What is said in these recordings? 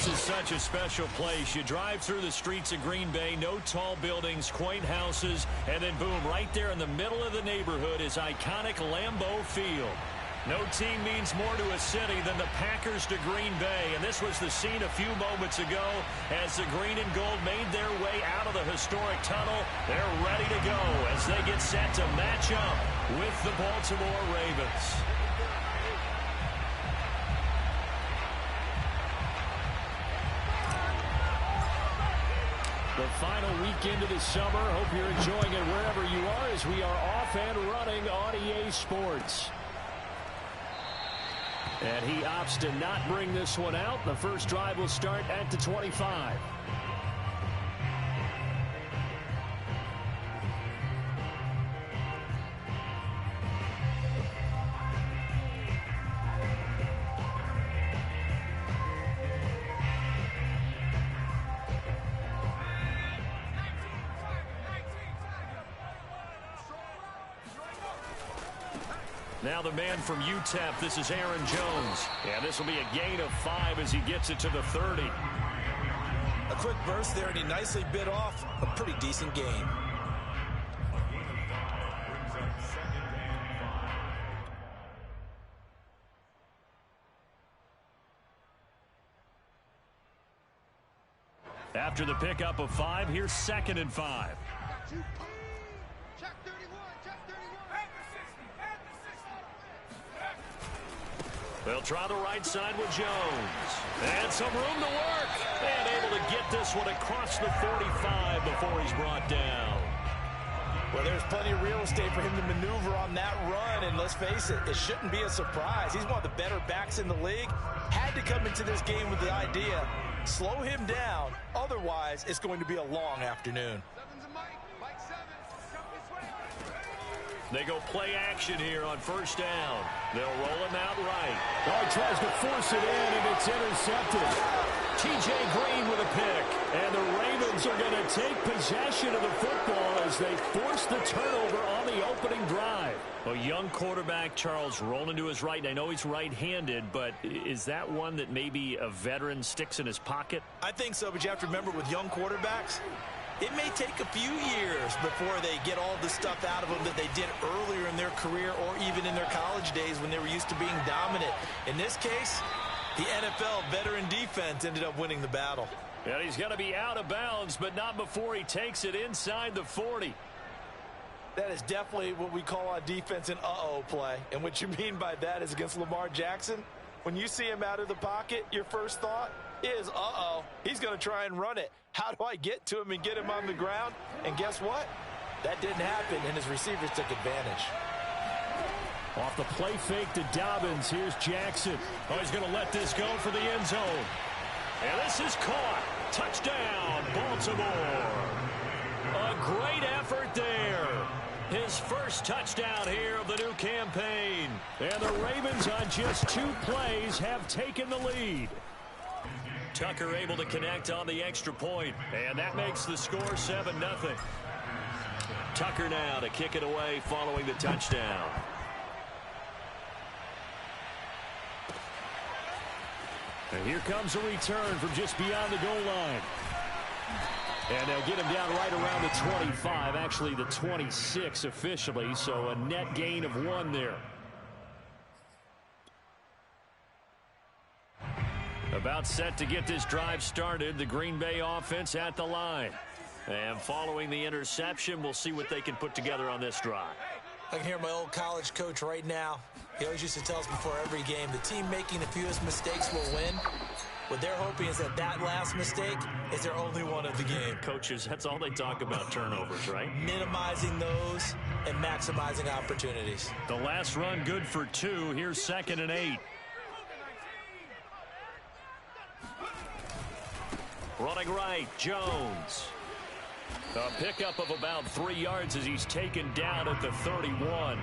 This is such a special place. You drive through the streets of Green Bay, no tall buildings, quaint houses, and then boom, right there in the middle of the neighborhood is iconic Lambeau Field. No team means more to a city than the Packers to Green Bay, and this was the scene a few moments ago as the green and gold made their way out of the historic tunnel. They're ready to go as they get set to match up with the Baltimore Ravens. The final weekend of the summer. Hope you're enjoying it wherever you are as we are off and running on EA Sports. And he opts to not bring this one out. The first drive will start at the 25. Now the man from UTEP, this is Aaron Jones. And this will be a gain of 5 as he gets it to the 30. A quick burst there, and he nicely bit off a pretty decent game. After the pickup of 5, here's 2nd and 5. They'll try the right side with Jones. And some room to work. And able to get this one across the 45 before he's brought down. Well, there's plenty of real estate for him to maneuver on that run. And let's face it, it shouldn't be a surprise. He's one of the better backs in the league. Had to come into this game with the idea, slow him down. Otherwise, it's going to be a long afternoon. They go play action here on first down. They'll roll him out right. Oh, he tries to force it in, and it's intercepted. T.J. Green with a pick. And the Ravens are going to take possession of the football as they force the turnover on the opening drive. A young quarterback, Charles, rolling to his right. I know he's right-handed, but is that one that maybe a veteran sticks in his pocket? I think so, but you have to remember with young quarterbacks, it may take a few years before they get all the stuff out of them that they did earlier in their career or even in their college days when they were used to being dominant. In this case, the NFL veteran defense ended up winning the battle. And he's going to be out of bounds, but not before he takes it inside the 40. That is definitely what we call on defense an uh-oh play. And what you mean by that is against Lamar Jackson, when you see him out of the pocket, your first thought is, uh-oh, he's going to try and run it. How do I get to him and get him on the ground? And guess what? That didn't happen, and his receivers took advantage. Off the play fake to Dobbins. Here's Jackson. Oh, he's going to let this go for the end zone. And this is caught. Touchdown, Baltimore. A great effort there. His first touchdown here of the new campaign. And the Ravens on just 2 plays have taken the lead. Tucker able to connect on the extra point, and that makes the score 7-0. Tucker now to kick it away following the touchdown. And here comes a return from just beyond the goal line. And they'll get him down right around the 25, actually the 26 officially, so a net gain of 1 there. About set to get this drive started, the Green Bay offense at the line. And following the interception, we'll see what they can put together on this drive. I can hear my old college coach right now. He always used to tell us before every game, the team making the fewest mistakes will win. What they're hoping is that that last mistake is their only one of the game. Coaches, that's all they talk about, turnovers, right? Minimizing those and maximizing opportunities. The last run good for 2. Here's 2nd and 8. Running right, Jones. A pickup of about 3 yards as he's taken down at the 31.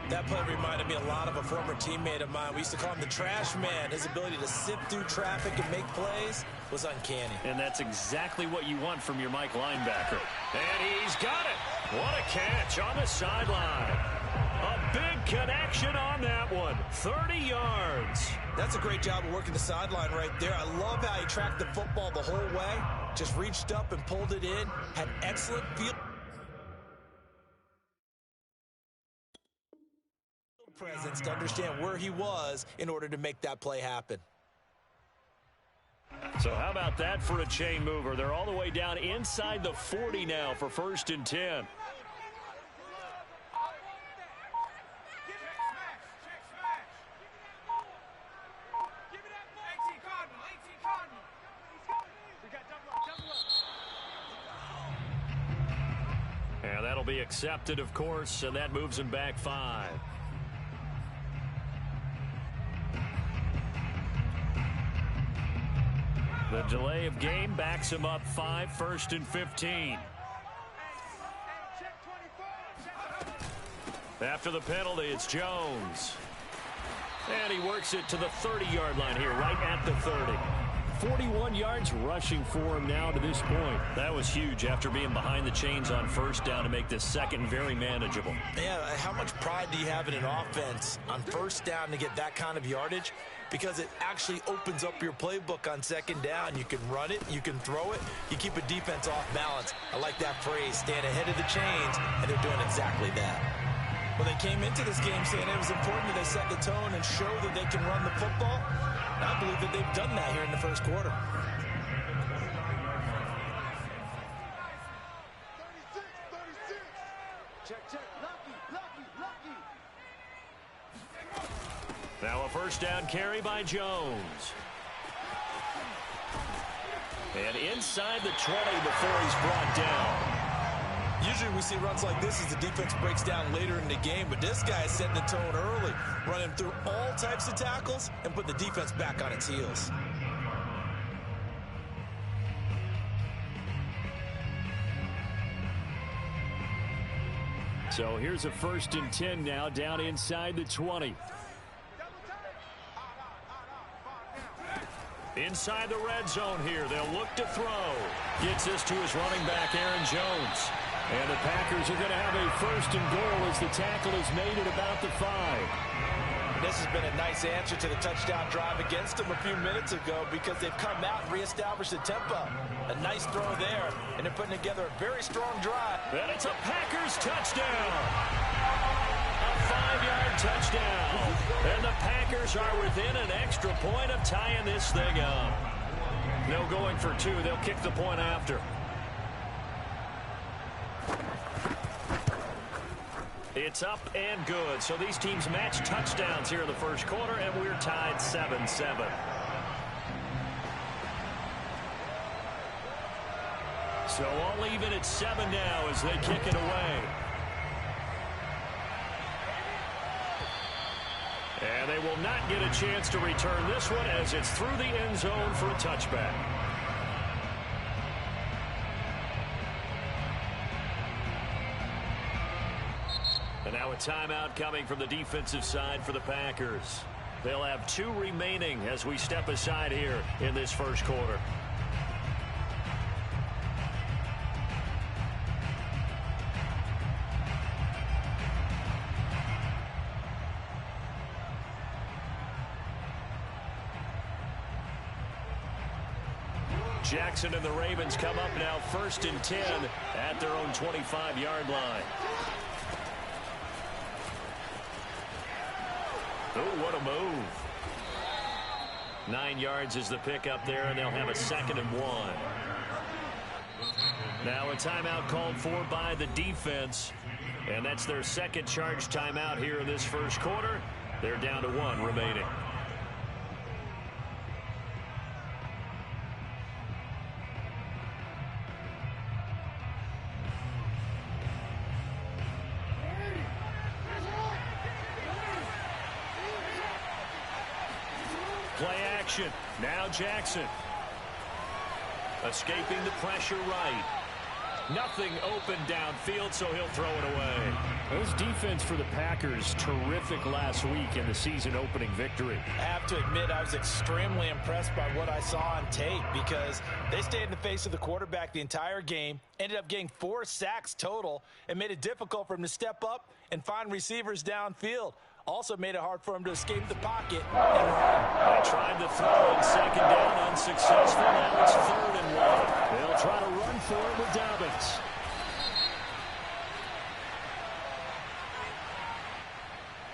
That play reminded me a lot of a former teammate of mine. We used to call him the trash man. His ability to sift through traffic and make plays was uncanny. And that's exactly what you want from your Mike linebacker. And he's got it. What a catch on the sideline. A Big connection on that one. 30 yards. That's a great job of working the sideline right there. I love how he tracked the football the whole way. Just reached up and pulled it in. Had excellent field presence to understand where he was in order to make that play happen. So how about that for a chain mover? They're all the way down inside the 40 now for 1st and 10. And that'll be accepted, of course, and that moves him back 5. The delay of game backs him up 5, 1st and 15. After the penalty, it's Jones. And he works it to the 30-yard line here, right at the 30. 41 yards rushing for him now to this point. That was huge after being behind the chains on 1st down to make this second very manageable. Yeah, how much pride do you have in an offense on 1st down to get that kind of yardage? Because it actually opens up your playbook on 2nd down. You can run it, you can throw it, you keep a defense off balance. I like that phrase, stand ahead of the chains, and they're doing exactly that. Well, they came into this game saying it was important that they set the tone and show that they can run the football. And I believe that they've done that here in the 1st quarter. 36. Check. Lucky. Now a 1st down carry by Jones. And inside the 20 before he's brought down. Usually we see runs like this as the defense breaks down later in the game, but this guy is setting the tone early, running through all types of tackles and put the defense back on its heels. So here's a 1st and 10 now down inside the 20. Inside the red zone here. They'll look to throw. Gets this to his running back, Aaron Jones. And the Packers are going to have a 1st and goal as the tackle is made at about the 5. This has been a nice answer to the touchdown drive against them a few minutes ago because they've come out and reestablished the tempo. A nice throw there, and they're putting together a very strong drive. And it's a Packers touchdown. A 5-yard touchdown. And the Packers are within an extra point of tying this thing up. No going for 2. They'll kick the point after. It's up and good. So these teams match touchdowns here in the 1st quarter, and we're tied 7-7. So all even at 7 now as they kick it away. And they will not get a chance to return this one as it's through the end zone for a touchback. And now a timeout coming from the defensive side for the Packers. They'll have 2 remaining as we step aside here in this 1st quarter. Jackson and the Ravens come up now 1st and 10 at their own 25-yard line. Oh, what a move. 9 yards is the pickup there, and they'll have a 2nd and 1. Now a timeout called for by the defense, and that's their 2nd charge timeout here in this 1st quarter. They're down to 1 remaining. Play action. Now Jackson. Escaping the pressure right. Nothing open downfield, so he'll throw it away. Those defense for the Packers, terrific last week in the season-opening victory. I have to admit, I was extremely impressed by what I saw on tape because they stayed in the face of the quarterback the entire game, ended up getting 4 sacks total, and made it difficult for him to step up and find receivers downfield. Also made it hard for him to escape the pocket and run. They tried to throw on second down, unsuccessful. Now it's 3rd and 1. They'll try to run for it with Dobbins.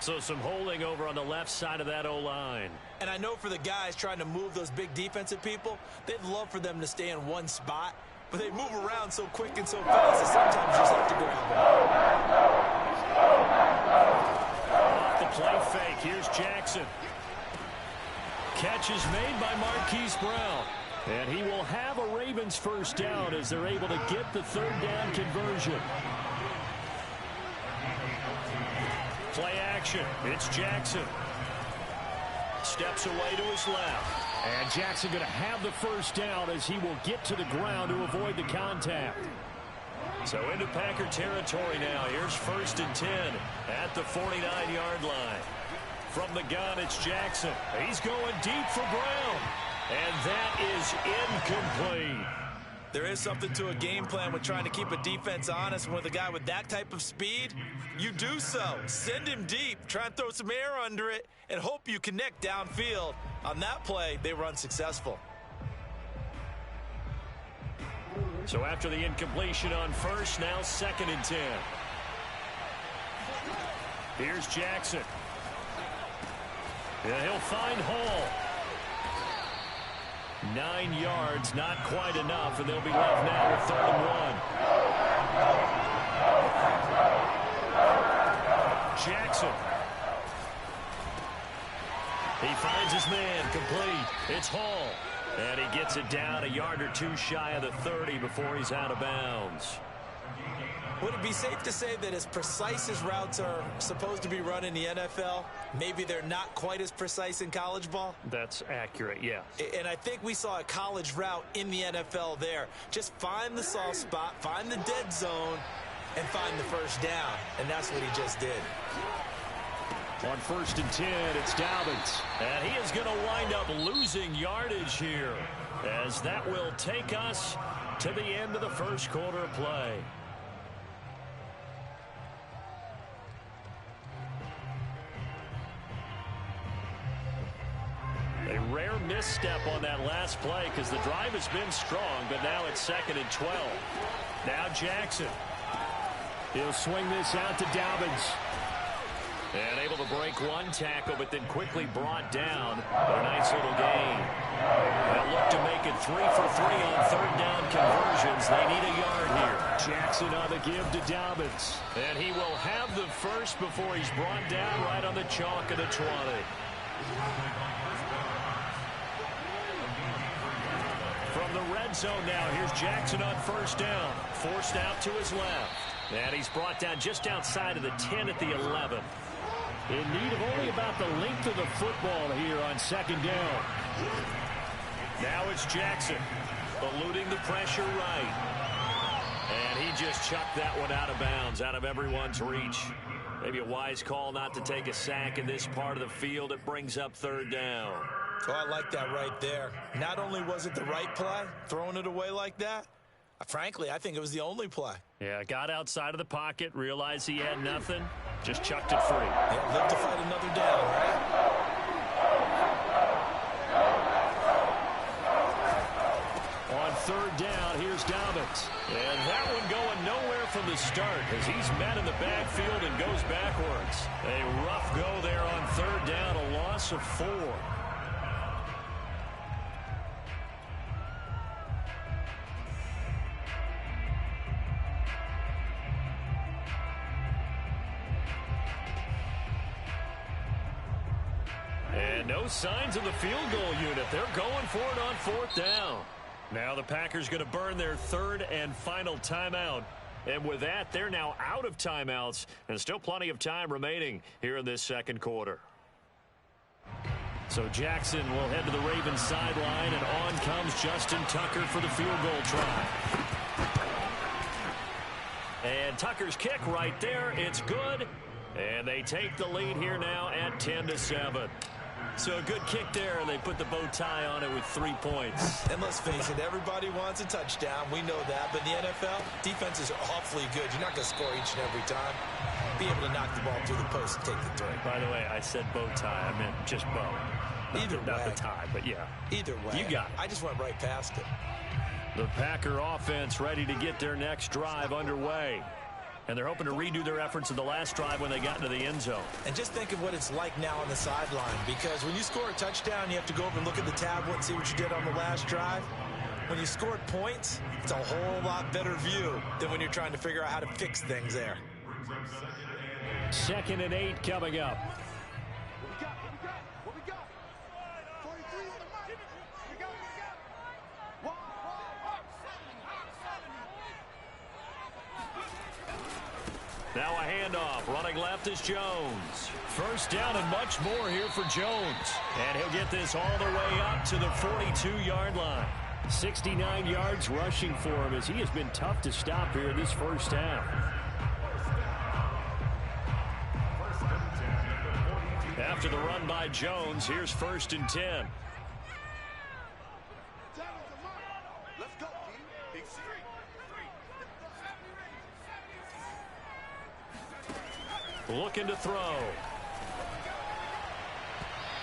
So some holding over on the left side of that O-line. And I know for the guys trying to move those big defensive people, they'd love for them to stay in one spot, but they move around so quick and so fast that sometimes you just have to grab them. Off the play fake, here's Jackson. Catch is made by Marquise Brown. And he will have a Ravens first down as they're able to get the 3rd down conversion. Play action. It's Jackson. Steps away to his left. And Jackson going to have the first down as he will get to the ground to avoid the contact. So into Packer territory now. Here's 1st and 10 at the 49-yard line. From the gun, it's Jackson. He's going deep for Brown. And that is incomplete. There is something to a game plan with trying to keep a defense honest. And with a guy with that type of speed, you do so. Send him deep. Try and throw some air under it and hope you connect downfield. On that play, they were unsuccessful. So after the incompletion on first, now 2nd and 10. Here's Jackson. Yeah, he'll find Hall. 9 yards, not quite enough, and they'll be left now with 3rd and 1. Jackson. He finds his man, complete. It's Hall. And he gets it down a yard or 2 shy of the 30 before he's out of bounds. Would it be safe to say that as precise as routes are supposed to be run in the NFL, maybe they're not quite as precise in college ball? That's accurate, yeah. And I think we saw a college route in the NFL there. Just find the soft spot, find the dead zone, and find the first down. And that's what he just did. On 1st and 10, it's Dobbins. And he is going to wind up losing yardage here, as that will take us to the end of the first quarter of play. A rare misstep on that last play because the drive has been strong, but now it's 2nd and 12. Now Jackson. He'll swing this out to Dobbins. And able to break one tackle, but then quickly brought down. But a nice little gain. They'll look to make it 3 for 3 on 3rd down conversions. They need a yard here. Jackson on the give to Dobbins. And he will have the first before he's brought down right on the chalk of the 20. From the red zone now, here's Jackson on 1st down. Forced out to his left. And he's brought down just outside of the 10 at the 11. In need of only about the length of the football here on 2nd down. Now it's Jackson, eluding the pressure right. And he just chucked that one out of bounds, out of everyone's reach. Maybe a wise call not to take a sack in this part of the field. It brings up 3rd down. Oh, I like that right there. Not only was it the right play, throwing it away like that, frankly, I think it was the only play. Yeah, got outside of the pocket, realized he had nothing, just chucked it free. Yeah, live to fight another down, right? On 3rd down, here's Dobbins. And that one going nowhere from the start as he's met in the backfield and goes backwards. A rough go there on 3rd down, a loss of 4. And no signs of the field goal unit. They're going for it on 4th down. Now the Packers going to burn their 3rd and final timeout. And with that, they're now out of timeouts. And still plenty of time remaining here in this 2nd quarter. So Jackson will head to the Ravens sideline. And on comes Justin Tucker for the field goal try. And Tucker's kick right there. It's good. And they take the lead here now at 10-7. So a good kick there, and they put the bow tie on it with 3 points. And let's face it, everybody wants a touchdown. We know that. But in the NFL, defense is awfully good. You're not going to score each and every time. Be able to knock the ball through the post and take the three. By the way, I said bow tie. I meant just bow. Not the tie, but yeah. Either way. You got it. I just went right past it. The Packer offense ready to get their next drive underway. And they're hoping to redo their efforts in the last drive when they got into the end zone. And just think of what it's like now on the sideline, because when you score a touchdown, you have to go over and look at the tablet and see what you did on the last drive. When you scored points, it's a whole lot better view than when you're trying to figure out how to fix things there. 2nd and 8 coming up. What we got? 43 on the mark. We got. Now a handoff. Running left is Jones. First down and much more here for Jones. And he'll get this all the way up to the 42-yard line. 69 yards rushing for him as he has been tough to stop here in this first half. After the run by Jones, here's 1st and 10. Let's go, Big C. Looking to throw.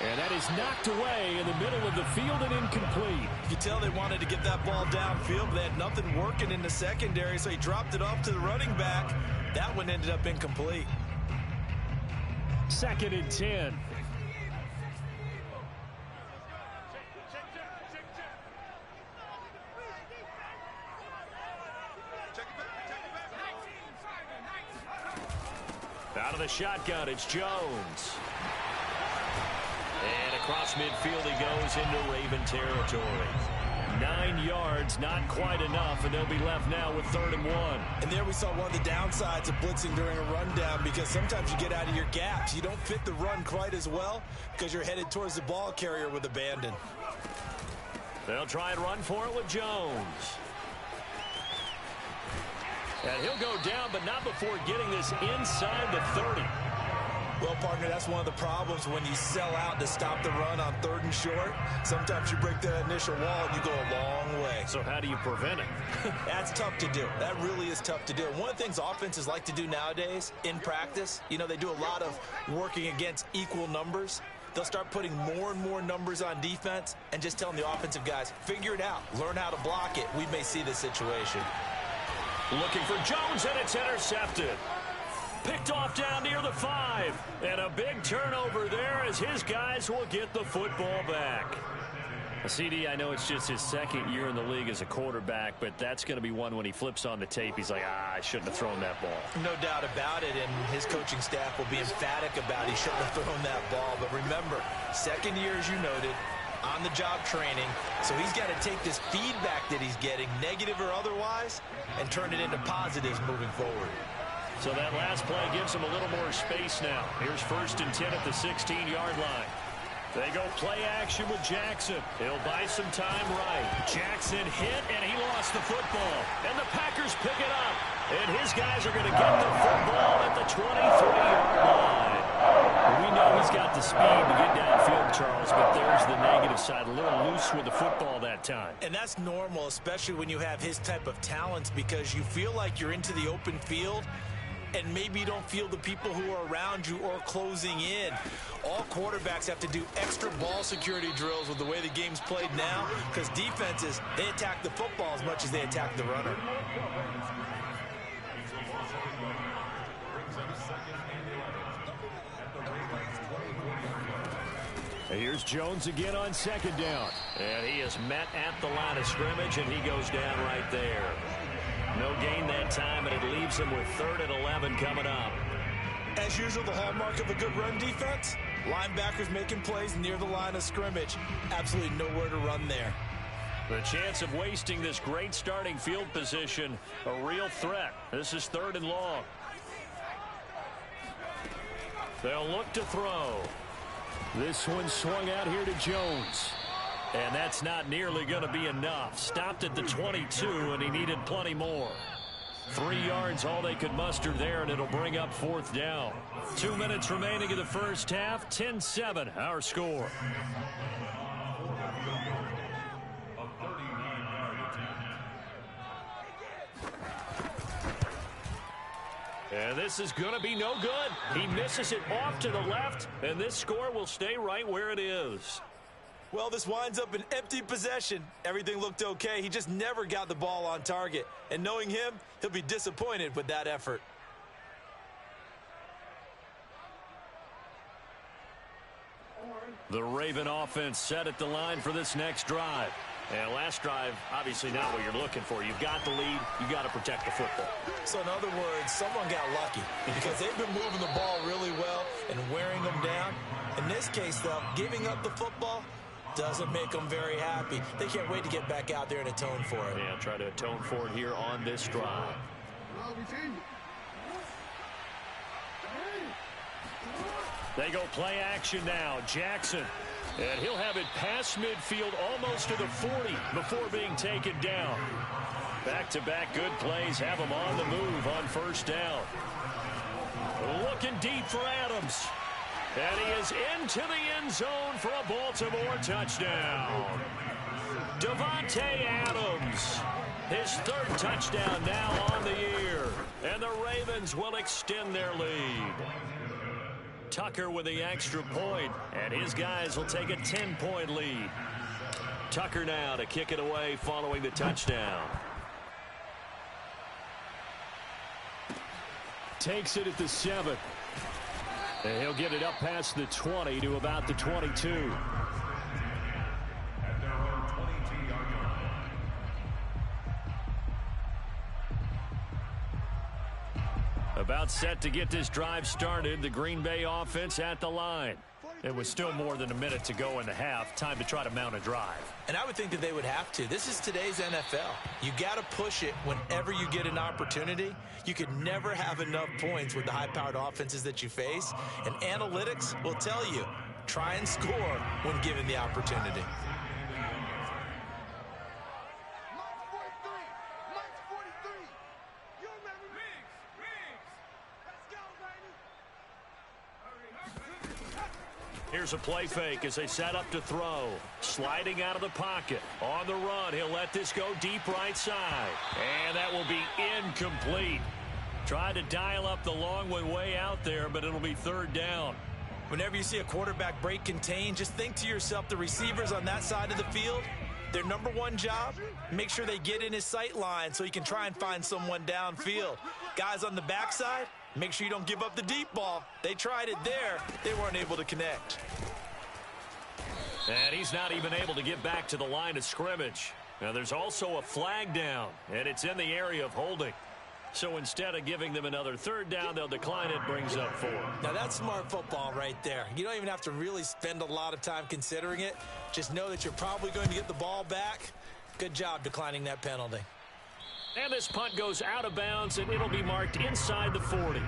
And that is knocked away in the middle of the field and incomplete. You could tell they wanted to get that ball downfield, but they had nothing working in the secondary, so he dropped it off to the running back. That one ended up incomplete. 2nd and 10. Out of the shotgun, it's Jones. And across midfield he goes into Raven territory. 9 yards, not quite enough, and they'll be left now with 3rd and 1. And there we saw one of the downsides of blitzing during a rundown, because sometimes you get out of your gaps. You don't fit the run quite as well because you're headed towards the ball carrier with abandon. They'll try and run for it with Jones. And he'll go down, but not before getting this inside the 30. Well, partner, that's one of the problems when you sell out to stop the run on 3rd and short. Sometimes you break that initial wall and you go a long way. So how do you prevent it? That's tough to do. That really is tough to do. And one of the things offenses like to do nowadays in practice, you know, they do a lot of working against equal numbers. They'll start putting more and more numbers on defense and just telling the offensive guys, figure it out, learn how to block it. We may see this situation. Looking for Jones, and it's intercepted. Picked off down near the 5. And a big turnover there as his guys will get the football back. CD, I know it's just his 2nd year in the league as a quarterback, but that's going to be one when he flips on the tape. He's like, I shouldn't have thrown that ball. No doubt about it, and his coaching staff will be emphatic about he shouldn't have thrown that ball. But remember, 2nd year, as you noted, on-the-job training, so he's got to take this feedback that he's getting, negative or otherwise, and turn it into positives moving forward. So that last play gives him a little more space now. Here's 1st and 10 at the 16-yard line. They go play action with Jackson. He'll buy some time right. Jackson hit, and he lost the football. And the Packers pick it up. And his guys are going to get the football at the 23-yard line. We know he's got the speed to get downfield, Charles, but there's the negative side. A little loose with the football that time. And that's normal, especially when you have his type of talents, because you feel like you're into the open field, and maybe you don't feel the people who are around you or closing in. All quarterbacks have to do extra ball security drills with the way the game's played now, because defenses, they attack the football as much as they attack the runner. Here's Jones again on 2nd down. And he is met at the line of scrimmage, and he goes down right there. No gain that time, and it leaves him with 3rd and 11 coming up. As usual, the hallmark of a good run defense, linebackers making plays near the line of scrimmage. Absolutely nowhere to run there. The chance of wasting this great starting field position, a real threat. This is 3rd and long. They'll look to throw. This one swung out here to Jones. And that's not nearly going to be enough. Stopped at the 22, and he needed plenty more. 3 yards all they could muster there, and it'll bring up 4th down. 2 minutes remaining in the first half. 10-7 our score. And this is going to be no good. He misses it off to the left, and this score will stay right where it is. Well, this winds up an empty possession. Everything looked okay. He just never got the ball on target. And knowing him, he'll be disappointed with that effort. The Raven offense set at the line for this next drive. And last drive, obviously not what you're looking for. You've got the lead. You've got to protect the football. So in other words, someone got lucky because they've been moving the ball really well and wearing them down. In this case, though, giving up the football doesn't make them very happy. They can't wait to get back out there and atone for it. Yeah, try to atone for it here on this drive. They go play action now. Jackson. And he'll have it past midfield almost to the 40 before being taken down. Back-to-back good plays have him on the move on first down. Looking deep for Adams. And he is into the end zone for a Baltimore touchdown. Davante Adams. His 3rd touchdown now on the year. And the Ravens will extend their lead. Tucker with the extra point, and his guys will take a 10-point lead. Tucker now to kick it away following the touchdown. Takes it at the 7. And he'll get it up past the 20 to about the 22. About set to get this drive started. The Green Bay offense at the line. It was still more than a minute to go in the half. Time to try to mount a drive. And I would think that they would have to. This is today's NFL. You got to push it whenever you get an opportunity. You could never have enough points with the high-powered offenses that you face. And analytics will tell you, try and score when given the opportunity. Here's a play fake as they set up to throw. Sliding out of the pocket. On the run, he'll let this go deep right side. And that will be incomplete. Tried to dial up the long one way out there, but it'll be 3rd down. Whenever you see a quarterback break contain, just think to yourself, the receivers on that side of the field, their number one job, make sure they get in his sight line so he can try and find someone downfield. Guys on the backside, make sure you don't give up the deep ball. They tried it there. They weren't able to connect. And he's not even able to get back to the line of scrimmage. Now there's also a flag down, and it's in the area of holding. So instead of giving them another 3rd down, they'll decline it, brings up 4. Now that's smart football right there. You don't even have to really spend a lot of time considering it. Just know that you're probably going to get the ball back. Good job declining that penalty. And this punt goes out of bounds, and it'll be marked inside the 40.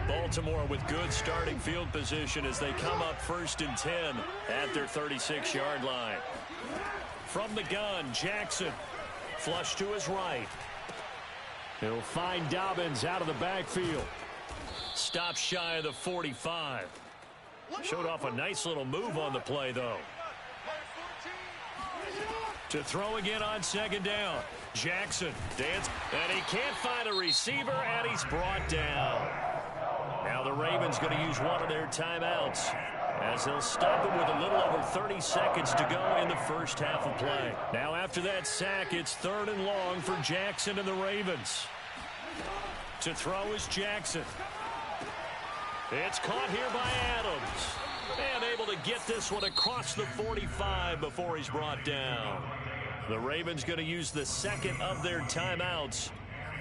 Baltimore with good starting field position as they come up 1st and 10 at their 36-yard line. From the gun, Jackson. Flush to his right. He'll find Dobbins out of the backfield. Stop shy of the 45. Showed off a nice little move on the play, though. To throw again on 2nd down. Jackson dance, and he can't find a receiver, and he's brought down. Now the Ravens going to use one of their timeouts as they'll stop it with a little over 30 seconds to go in the first half of play. Now after that sack, it's 3rd and long for Jackson and the Ravens. To throw is Jackson. It's caught here by Adams. And able to get this one across the 45 before he's brought down. The Ravens going to use the 2nd of their timeouts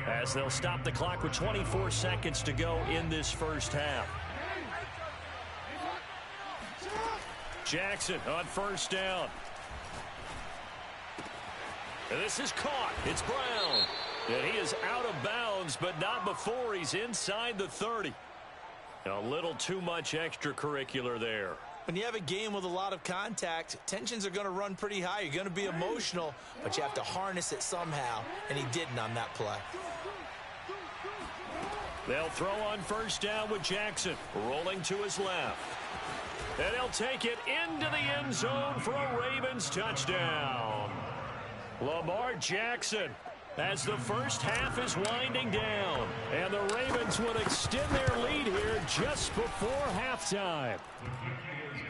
as they'll stop the clock with 24 seconds to go in this first half. Jackson on 1st down. And this is caught. It's Brown. And he is out of bounds, but not before he's inside the 30. A little too much extracurricular there. When you have a game with a lot of contact, tensions are going to run pretty high. You're going to be emotional, but you have to harness it somehow, and he didn't on that play. They'll throw on first down with Jackson, rolling to his left. And he'll take it into the end zone for a Ravens touchdown. Lamar Jackson, as the first half is winding down, and the Ravens would extend their lead here just before halftime.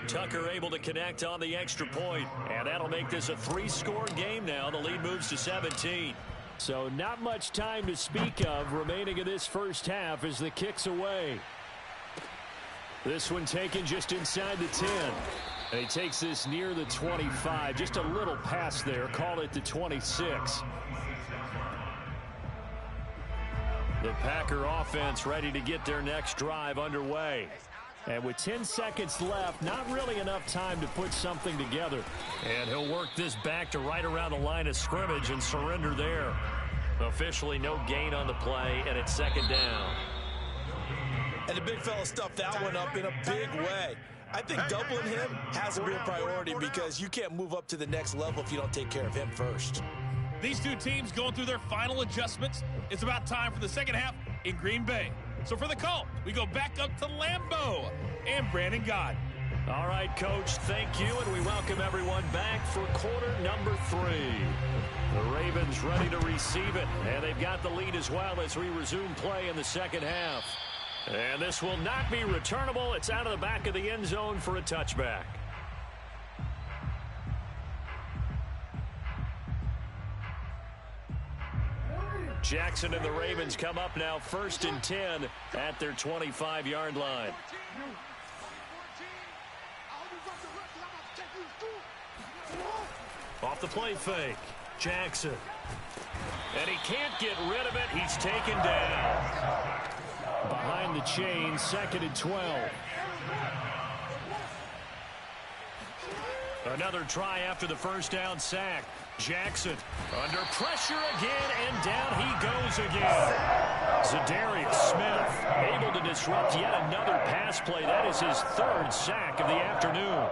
Tucker able to connect on the extra point, and that'll make this a 3-score game now. The lead moves to 17. So not much time to speak of remaining in this first half as the kick's away. This one taken just inside the 10. And he takes this near the 25. Just a little pass there. Call it the 26. The Packer offense ready to get their next drive underway. And with 10 seconds left, not really enough time to put something together. And he'll work this back to right around the line of scrimmage and surrender there. Officially no gain on the play, and it's second down. And the big fella stuffed that one up in a big way. I think doubling him has to be a priority because you can't move up to the next level if you don't take care of him first. These two teams going through their final adjustments. It's about time for the second half in Green Bay. So for the call, we go back up to Lambeau and Brandon God. All right, Coach, thank you, and we welcome everyone back for quarter number 3. The Ravens ready to receive it, and they've got the lead as well as we resume play in the second half. And this will not be returnable. It's out of the back of the end zone for a touchback. Jackson and the Ravens come up now 1st and 10 at their 25-yard line. Off the play fake, Jackson. And he can't get rid of it. He's taken down. Behind the chain, 2nd and 12. Another try after the first down sack. Jackson under pressure again, and down he goes again. Zadarius Smith able to disrupt yet another pass play. That is his 3rd sack of the afternoon.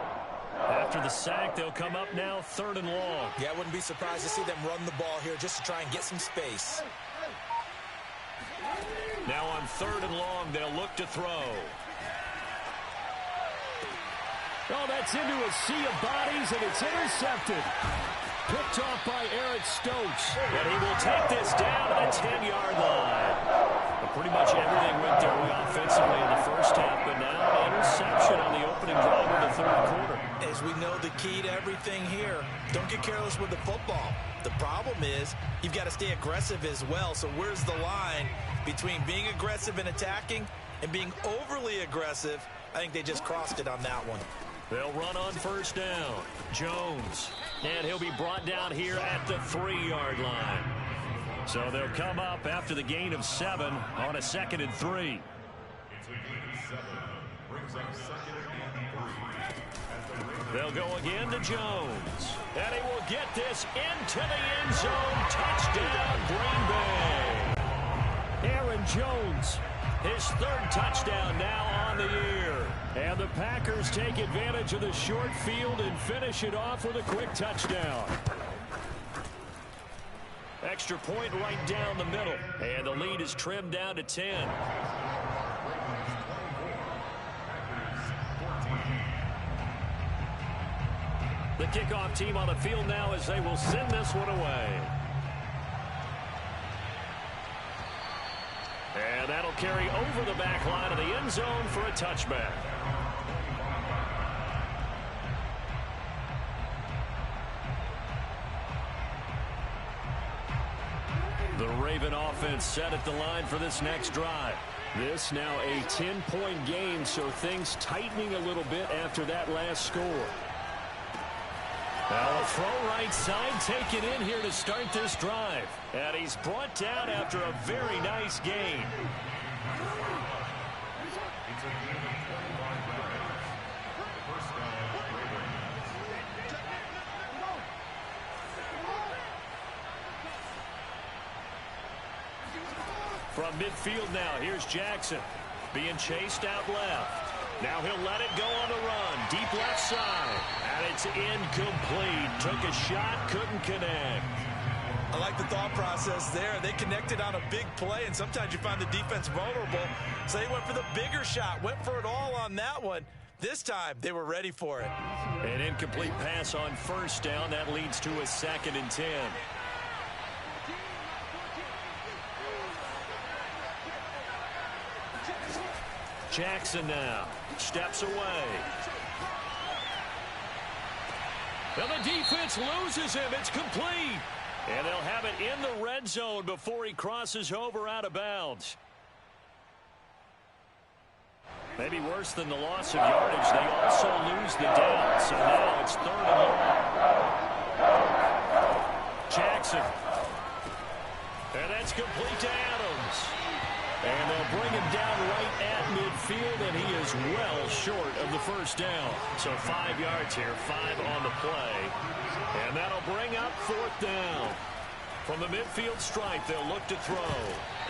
After the sack, they'll come up now 3rd and long. Yeah, I wouldn't be surprised to see them run the ball here just to try and get some space. Now on 3rd and long, they'll look to throw. Oh, that's into a sea of bodies, and it's intercepted. Picked off by Eric Stokes. And he will take this down to the 10-yard line. Well, pretty much everything went their way offensively in the first half, but now an interception on the opening drive of the 3rd quarter. As we know, the key to everything here, don't get careless with the football. The problem is you've got to stay aggressive as well. So where's the line between being aggressive and attacking and being overly aggressive? I think they just crossed it on that one. They'll run on first down. Jones. And he'll be brought down here at the 3-yard line. So they'll come up after the gain of 7 on a 2nd and 3. They'll go again to Jones. And he will get this into the end zone. Touchdown, Green Bay. Aaron Jones. His 3rd touchdown now on the year. And the Packers take advantage of the short field and finish it off with a quick touchdown. Extra point right down the middle. And the lead is trimmed down to 10. The kickoff team on the field now as they will send this one away. And that'll carry over the back line of the end zone for a touchback. The Raven offense set at the line for this next drive. This now a 10-point game, so things tightening a little bit after that last score. Now a throw right side taken in here to start this drive. And he's brought down after a very nice gain. From midfield now, here's Jackson being chased out left. Now he'll let it go on the run. Deep left side. And it's incomplete. Took a shot, couldn't connect. I like the thought process there. They connected on a big play, and sometimes you find the defense vulnerable. So they went for the bigger shot, went for it all on that one. This time, they were ready for it. An incomplete pass on first down. That leads to a 2nd and 10. Jackson now steps away. And the defense loses him. It's complete. And they'll have it in the red zone before he crosses over out of bounds. Maybe worse than the loss of yardage, they also lose the down. So now it's 3rd and long. Jackson. And that's complete to Adams. And they'll bring him down right at midfield, and he is well short of the first down. So 5 yards here, 5 on the play. And that'll bring up 4th down. From the midfield stripe, they'll look to throw.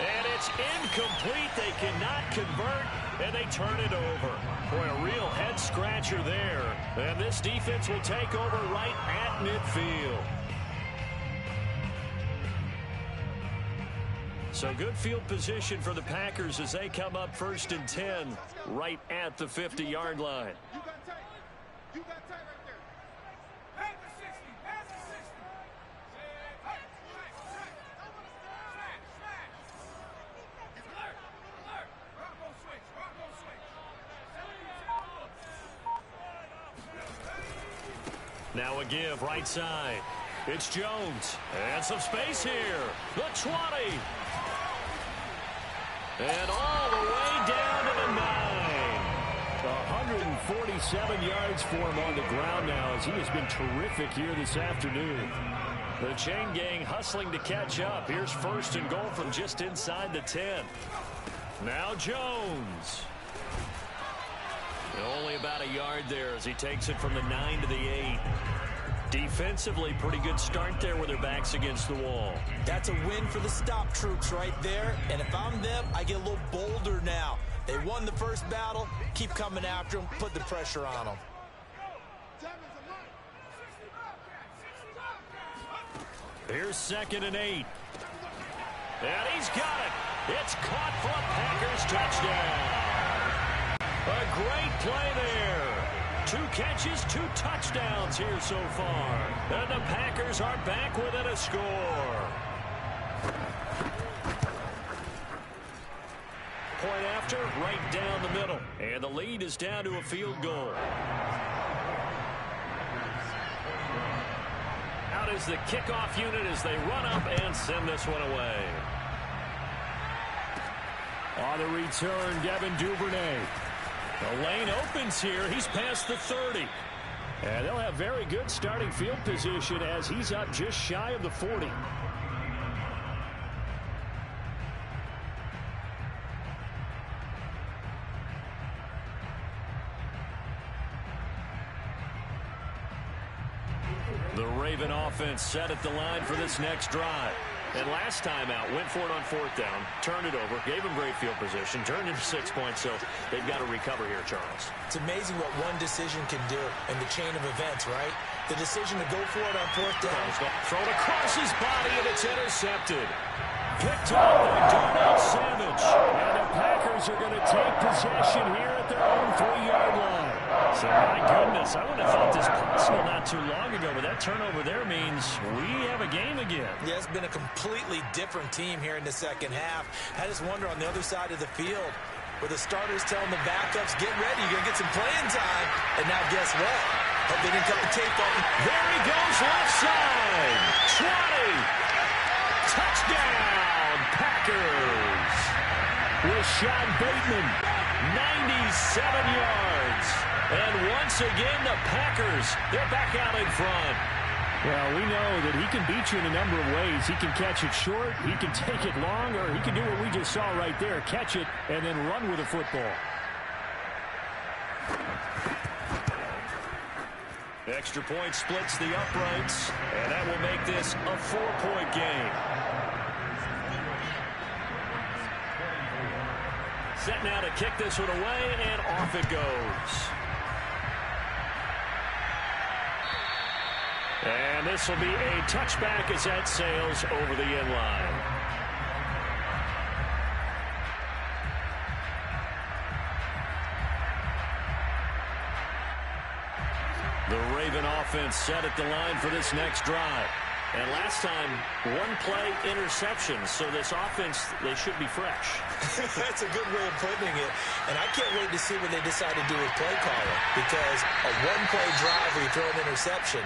And it's incomplete. They cannot convert, and they turn it over. Boy, a real head-scratcher there. And this defense will take over right at midfield. So good field position for the Packers as they come up 1st and 10 right at the 50-yard line. You got tight. You got tight right there. Pass the 60. Pass the 60. Smash. Alert. Alert. Bronco switch. Bronco switch. Now a give right side. It's Jones. And some space here. The 20. And all the way down to the 9. 147 yards for him on the ground now as he has been terrific here this afternoon. The chain gang hustling to catch up. Here's 1st and goal from just inside the 10. Now Jones. Only about a yard there as he takes it from the 9 to the 8. Defensively, pretty good start there with their backs against the wall. That's a win for the stop troops right there. And if I'm them, I get a little bolder now. They won the first battle. Keep coming after them. Put the pressure on them. Here's 2nd and 8. And he's got it. It's caught for a Packers touchdown. A great play there. 2 catches, 2 touchdowns here so far. And the Packers are back within a score. Point after, right down the middle. And the lead is down to a field goal. Out is the kickoff unit as they run up and send this one away. On the return, Devin Duvernay. The lane opens here. He's past the 30. And they'll have very good starting field position as he's up just shy of the 40. The Raven offense set at the line for this next drive. And last time out, went for it on 4th down, turned it over, gave them great field position, turned into 6 points, so they've got to recover here, Charles. It's amazing what one decision can do in the chain of events, right? The decision to go for it on 4th down. Thrown across his body, and it's intercepted. Picked up by Darnell Savage. And the Packers are going to take possession here at their own 3-yard line. So, my goodness, I wouldn't have thought this possible not too long ago, but that turnover there means we have a game again. Yeah, it's been a completely different team here in the second half. I just wonder on the other side of the field, where the starters telling the backups, get ready, you're going to get some playing time. And now guess what? Hope they didn't cut the tape on. There he goes, left side. 20. Touchdown, Packers. Rashad Bateman, 97 yards. And once again, the Packers, they're back out in front. Well, we know that he can beat you in a number of ways. He can catch it short, he can take it long, or he can do what we just saw right there, catch it and then run with the football. Extra point splits the uprights, and that will make this a 4-point game. set now to kick this one away, and off it goes. And this will be a touchback as that sails over the end line. The Raven offense set at the line for this next drive. And last time, one-play interception. So this offense, they should be fresh. That's a good way of putting it. And I can't wait to see what they decide to do with play calling. Because a one-play drive where you throw an interception,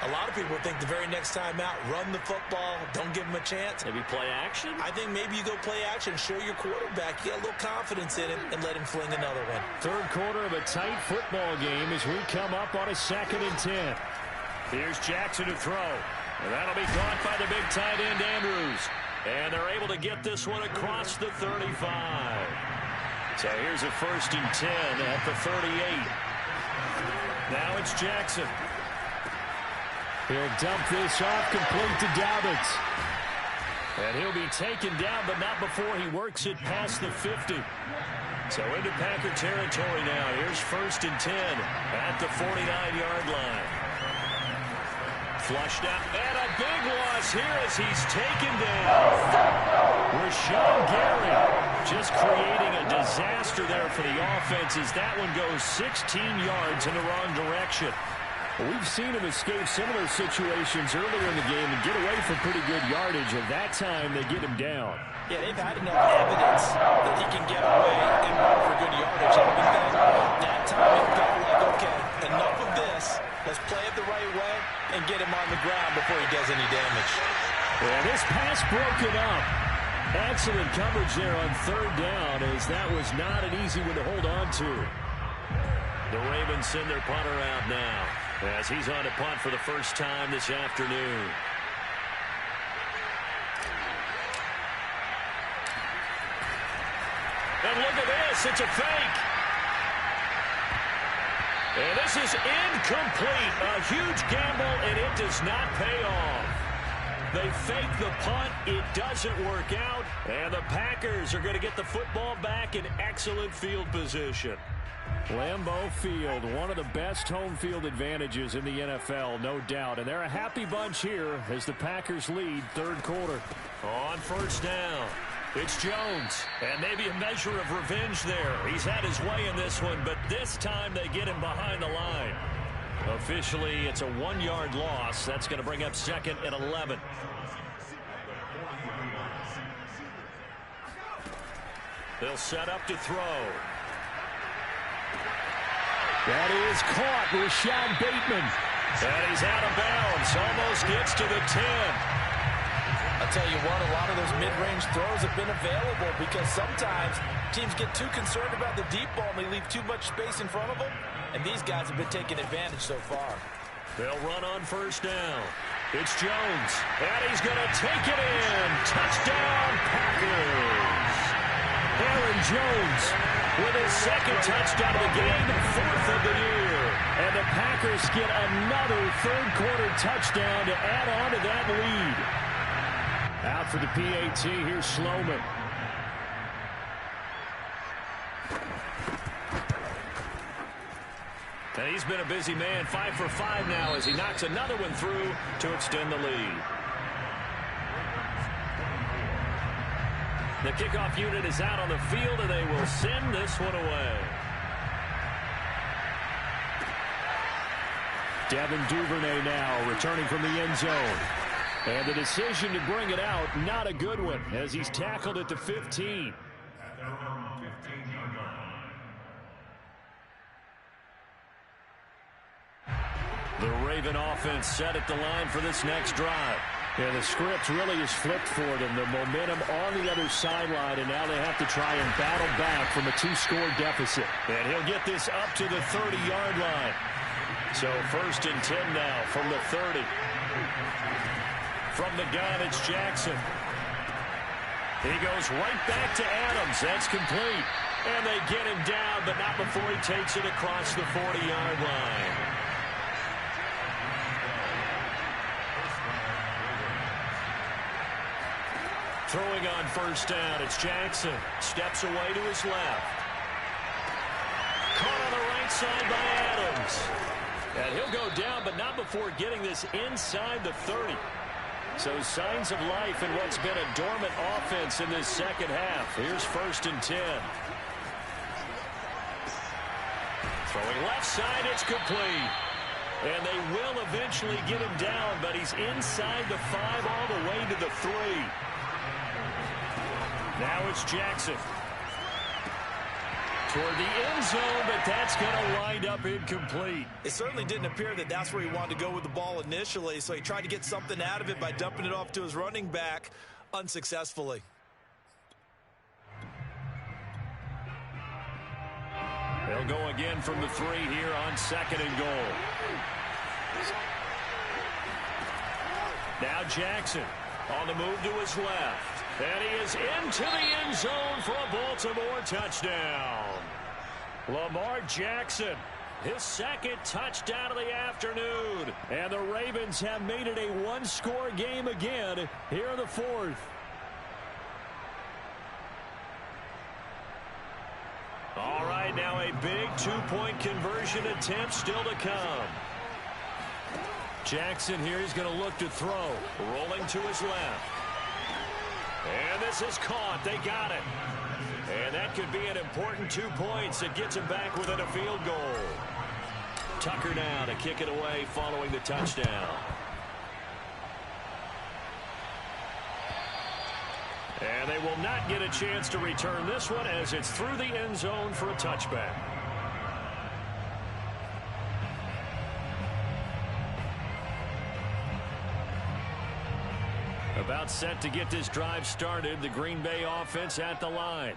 a lot of people think the very next time out, run the football, don't give them a chance. Maybe play action? I think maybe you go play action, show your quarterback, get a little confidence in him, and let him fling another one. Third quarter of a tight football game as we come up on a 2nd and 10. Here's Jackson to throw. And that'll be caught by the big tight end, Andrews. And they're able to get this one across the 35. So here's a 1st and 10 at the 38. Now it's Jackson. He'll dump this off complete to Dobbins. And he'll be taken down, but not before he works it past the 50. So into Packer territory now. Here's 1st and 10 at the 49-yard line. Flushed out, and a big loss here as he's taken down. Rashawn Gary just creating a disaster there for the offense as that one goes 16 yards in the wrong direction. We've seen him escape similar situations earlier in the game and get away from pretty good yardage, and that time they get him down. Yeah, they've had enough evidence that he can get away and run for good yardage. That time it felt like, okay, enough of this. Let's play it the right way and get him on the ground before he does any damage. Well, this pass broken up. Excellent coverage there on 3rd down as that was not an easy one to hold on to. The Ravens send their punter out now as he's on to punt for the first time this afternoon. And look at this, it's a fake. And this is incomplete. A huge gamble, and it does not pay off. They fake the punt. It doesn't work out. And the Packers are going to get the football back in excellent field position. Lambeau Field, one of the best home field advantages in the NFL, no doubt. And they're a happy bunch here as the Packers lead 3rd quarter. On 1st down, it's Jones. And maybe a measure of revenge there. He's had his way in this one, but this time they get him behind the line. Officially, it's a 1-yard loss. That's going to bring up 2nd and 11. They'll set up to throw. That is caught, Rashad Bateman. And he's out of bounds. Almost gets to the 10. I'll tell you what, a lot of those mid-range throws have been available because sometimes teams get too concerned about the deep ball and they leave too much space in front of them. And these guys have been taking advantage so far. They'll run on 1st down. It's Jones. And he's going to take it in. Touchdown, Packers. Aaron Jones with his 2nd touchdown of the game, 4th of the year. And the Packers get another 3rd quarter touchdown to add on to that lead. Out for the PAT, here's Sloman. And he's been a busy man, 5 for 5 now as he knocks another one through to extend the lead. The kickoff unit is out on the field, and they will send this one away. Devin Duvernay now returning from the end zone. And the decision to bring it out, not a good one, as he's tackled at the 15. The Raven offense set at the line for this next drive. Yeah, the script really is flipped for them. The momentum on the other sideline, and now they have to try and battle back from a 2-score deficit. And he'll get this up to the 30-yard line. So 1st and 10 now from the 30. From the gun, it's Jackson. He goes right back to Adams. That's complete. And they get him down, but not before he takes it across the 40-yard line. Throwing on first down, it's Jackson. Steps away to his left. Caught on the right side by Adams. And he'll go down, but not before getting this inside the 30. So signs of life in what's been a dormant offense in this second half. Here's 1st and 10. Throwing left side, it's complete. And they will eventually get him down, but he's inside the 5 all the way to the 3. Now it's Jackson. Toward the end zone, but that's going to wind up incomplete. It certainly didn't appear that that's where he wanted to go with the ball initially, so he tried to get something out of it by dumping it off to his running back unsuccessfully. They'll go again from the 3 here on 2nd and goal. Now Jackson on the move to his left. And he is into the end zone for a Baltimore touchdown. Lamar Jackson, his 2nd touchdown of the afternoon. And the Ravens have made it a 1-score game again here in the 4th. All right, now a big 2-point conversion attempt still to come. Jackson here is going to look to throw. Rolling to his left. And this is caught. They got it. And that could be an important 2 points. It gets him back within a field goal. Tucker now to kick it away following the touchdown. And they will not get a chance to return this one as it's through the end zone for a touchback. About set to get this drive started. The Green Bay offense at the line.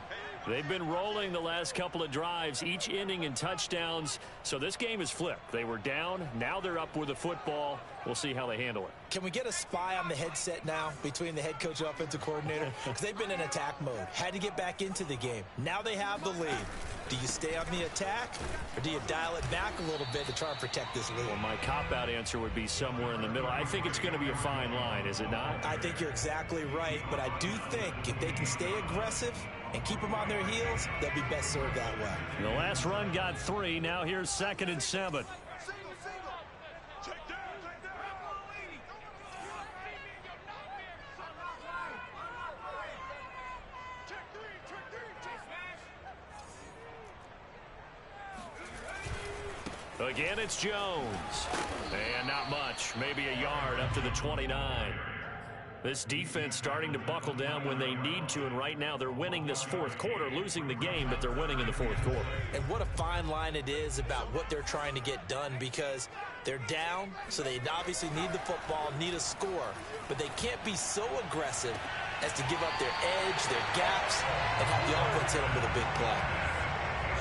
They've been rolling the last couple of drives, each ending in touchdowns. So this game is flipped. They were down. Now they're up with the football. We'll see how they handle it. Can we get a spy on the headset now between the head coach and offensive coordinator? Because they've been in attack mode. Had to get back into the game. Now they have the lead. Do you stay on the attack, or do you dial it back a little bit to try and protect this lead? Well, my cop-out answer would be somewhere in the middle. I think it's going to be a fine line, is it not? I think you're exactly right, but I do think if they can stay aggressive and keep them on their heels, they'll be best served that way. The last run got 3. Now here's 2nd and 7. Again, it's Jones. And not much. Maybe a yard up to the 29. This defense starting to buckle down when they need to, and right now they're winning this 4th quarter, losing the game, but they're winning in the 4th quarter. And what a fine line it is about what they're trying to get done, because they're down, so they obviously need the football, need a score, but they can't be so aggressive as to give up their edge, their gaps, and have the offense hit them with a big play.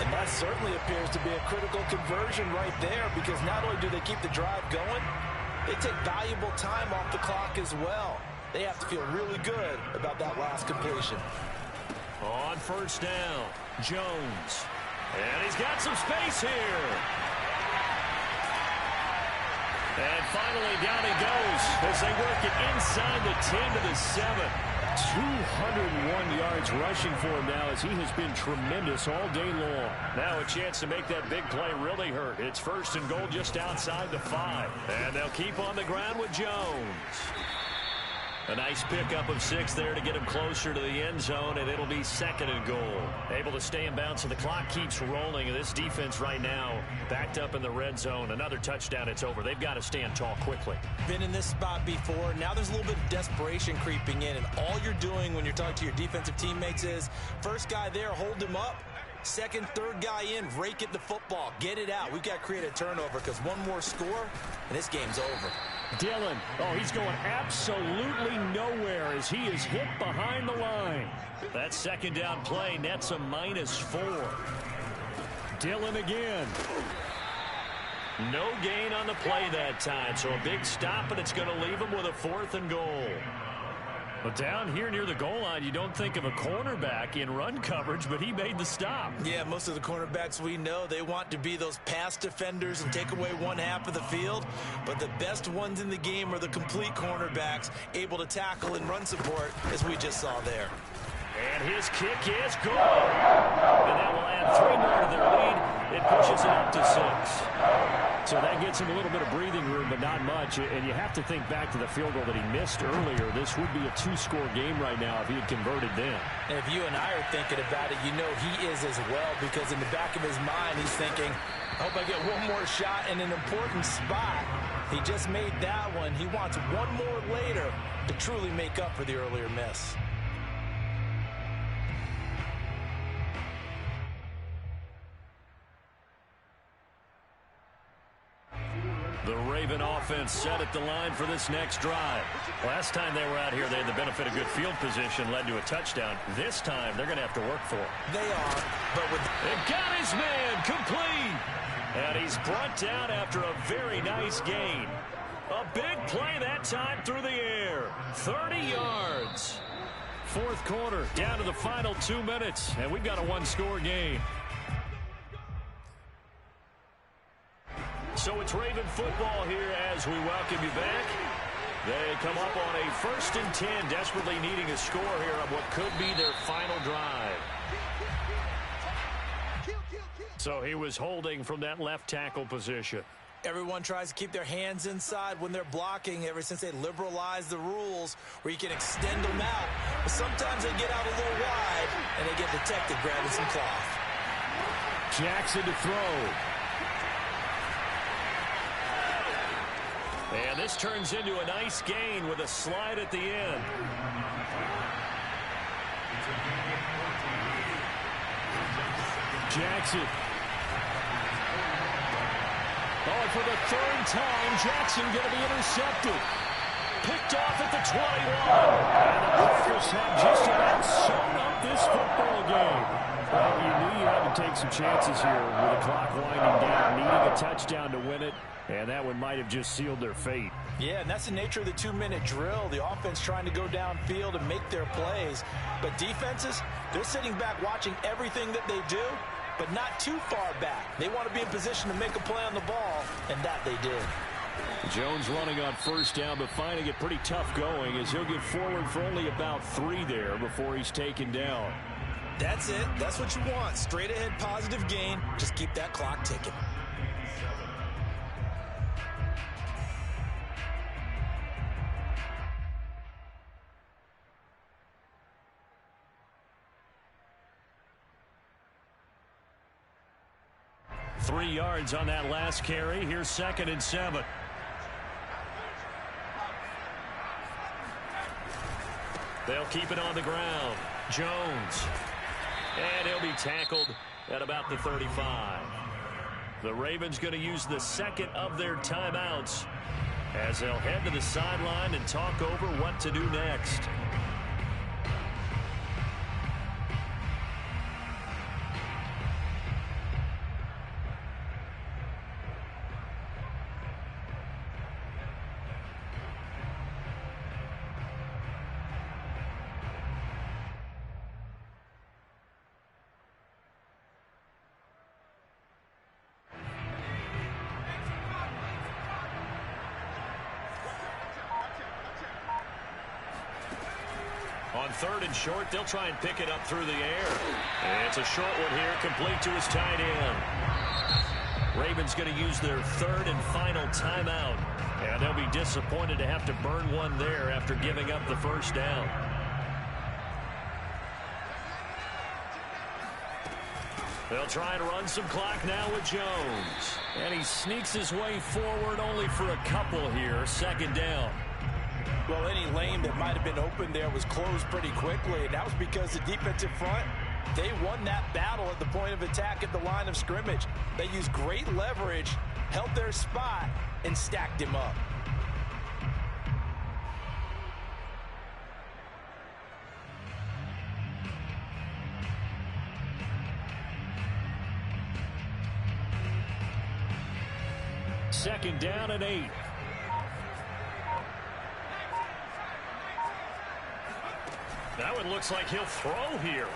And that certainly appears to be a critical conversion right there, because not only do they keep the drive going, they take valuable time off the clock as well. They have to feel really good about that last completion. On first down, Jones. And he's got some space here. And finally down he goes as they work it inside the 10 to the 7. 201 yards rushing for him now as he has been tremendous all day long. Now a chance to make that big play really hurt. It's 1st and goal just outside the 5. And they'll keep on the ground with Jones. A nice pickup of 6 there to get him closer to the end zone, and it'll be 2nd and goal. Able to stay in bounds, so the clock keeps rolling, and this defense right now backed up in the red zone. Another touchdown, it's over. They've got to stand tall quickly. Been in this spot before. Now there's a little bit of desperation creeping in, and all you're doing when you're talking to your defensive teammates is, first guy there, hold him up. Second, third guy in, rake at the football. Get it out. We've got to create a turnover, because one more score, and this game's over. Dillon, oh, he's going absolutely nowhere as he is hit behind the line. That 2nd down play nets a -4. Dillon again. No gain on the play that time, so a big stop, and it's going to leave him with a 4th and goal. But down here near the goal line, you don't think of a cornerback in run coverage, but he made the stop. Yeah, most of the cornerbacks we know, they want to be those pass defenders and take away one half of the field. But the best ones in the game are the complete cornerbacks, able to tackle and run support, as we just saw there. And his kick is good. And that will add 3 more to their lead. It pushes it up to 6. So that gets him a little bit of breathing room, but not much. And you have to think back to the field goal that he missed earlier. This would be a 2-score game right now if he had converted then. And if you and I are thinking about it, you know he is as well, because in the back of his mind, he's thinking, I hope I get one more shot in an important spot. He just made that one. He wants one more later to truly make up for the earlier miss. The Raven offense set at the line for this next drive. Last time they were out here, they had the benefit of good field position, led to a touchdown. This time, they're going to have to work for it. They are, but with... It got his man complete. And he's brought down after a very nice gain. A big play that time through the air. 30 yards. Fourth quarter, down to the final 2 minutes, and we've got a 1-score game. So it's Raven football here as we welcome you back. They come up on a 1st and 10, desperately needing a score here on what could be their final drive. So he was holding from that left tackle position. Everyone tries to keep their hands inside when they're blocking ever since they liberalized the rules where you can extend them out. But sometimes they get out a little wide and they get detected grabbing some cloth. Jackson to throw. And this turns into a nice gain with a slide at the end. Jackson. Oh, and for the 3rd time, Jackson going to be intercepted. Picked off at the 21. And the Packers have just about sewn up this football game. Well, you knew you had to take some chances here with the clock winding down, needing a touchdown to win it. And that one might have just sealed their fate. Yeah, and that's the nature of the 2-minute drill. The offense trying to go downfield and make their plays. But defenses, they're sitting back watching everything that they do, but not too far back. They want to be in position to make a play on the ball, and that they did. Jones running on 1st down, but finding it pretty tough going as he'll get forward for only about 3 there before he's taken down. That's it. That's what you want. Straight ahead positive gain. Just keep that clock ticking. Three yards on that last carry. Here's 2nd and 7. They'll keep it on the ground. Jones. And he'll be tackled at about the 35. The Ravens going to use the 2nd of their timeouts as they'll head to the sideline and talk over what to do next. On 3rd and short, they'll try and pick it up through the air. And it's a short one here, complete to his tight end. Ravens going to use their 3rd and final timeout. And they'll be disappointed to have to burn one there after giving up the 1st down. They'll try and run some clock now with Jones. And he sneaks his way forward only for a couple here. 2nd down. Well, any lane that might have been open there was closed pretty quickly, and that was because the defensive front, they won that battle at the point of attack at the line of scrimmage. They used great leverage, held their spot, and stacked him up. Second down and 8. That one looks like he'll throw here.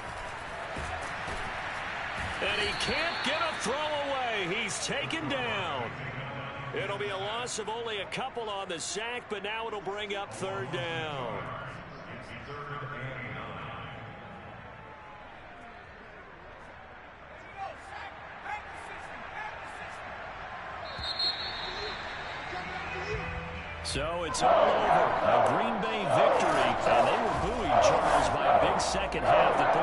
And he can't get a throw away. He's taken down. It'll be a loss of only a couple on the sack, but now it'll bring up third down. So it's all over. A Green Bay victory, and they were buoyed, Charles, by a big second half that put